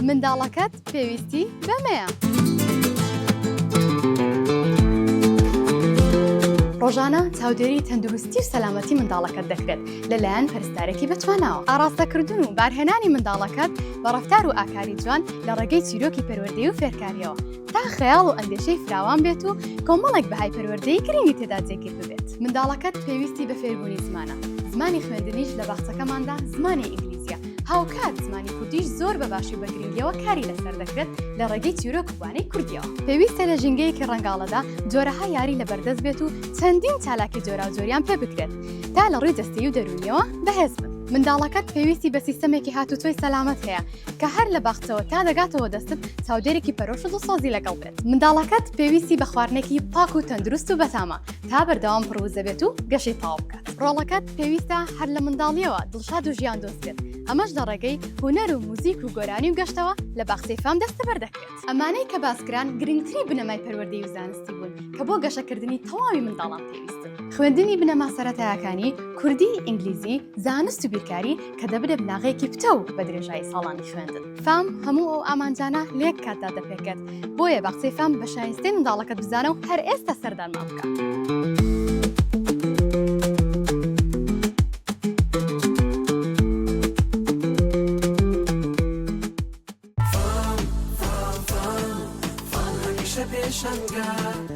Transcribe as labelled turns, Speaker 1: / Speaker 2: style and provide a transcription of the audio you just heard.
Speaker 1: منداڵەکەت پێویستی بەمەیە. ڕۆژانە چاودێری تەندروستی و سەلامەتی منداڵەکەت دەکرێت لەلایەن پەرستارێکی بەتواناوە. ئاراستەکردن و بارهێنانی منداڵەکەت بە ڕەفتار و ئاکاری جوان لە ڕێگەی چیرۆکی پەروەردەیی و فێرکاریەوە تا خەیاڵ و ئەندێشەی فراوان بێت و کۆمەڵێک بەهای پەروەردەیی گرنگی تێدا جێگیر ببێت. منداڵەکەت پێویستی بە فێربوونی زمانە. زمانی خوێندنیش لە باخچەکەماندا زمانی ئینگلیزیە. هاوکات زمانی کوردیش زۆر بە باشی و بەگرنگیەوە کاری لەسەر دەکرێت لە ڕێگەی چیرۆک و وانەی کوردیەوە. پێویستە لە ژینگەیەکی ڕەنگاڵەدا جۆرەها یاری لە بەردەست بێت و چەندین چالاکی جۆرا و جۆریان پێ بکرێت تا لە ڕووی دەستەیی و دەرونیەوە بەهێز بن. منداڵەکەت پێویستی بە سیستەمێکی هاتوتۆی سەلامەت هەیە کە هەر لە باخچەوە تا دەگاتەوە دەستت چاودێرێکی پەرۆش و دڵسۆزی لەگەڵ بێت. منداڵەکەت پێویستی بە خواردنێکی پاک و تەندروست و بەتامە تا بەردەوام پڕوزە بێت و گەشەی تاو بکات. ڕۆڵەکەت پێویستە هەر لە منداڵیەوە دڵشاد و ژیان دۆست بێت. ئەمەش لە ڕێگەی هونەر و موزیک و گۆرانی و گەشتەوە لە باخچەی فام دەستەبەر دەکرێت. ئەمانەی کە باسکران گرنگترین بنەمای پەروەردەیی و زانستی بوون کە بۆ گەشەکردنی تەواوی منداڵان پێویستن. خوێندنی بنەما سەرەتایەکانی کوردی، ئینگلیزی، زانست و بیرکاری کە دەبرێ بناغەیەکی پتە و بە درێژایی ساڵانی خوێندن. فام هەموو ئەو ئامانجانە لێک کاتدا دەپێکێت بۆیە باخچەی فام بە شایستەی منداڵەکەت بزانە و هەر ئێستا سەردانمان بکات.
Speaker 2: Peşanga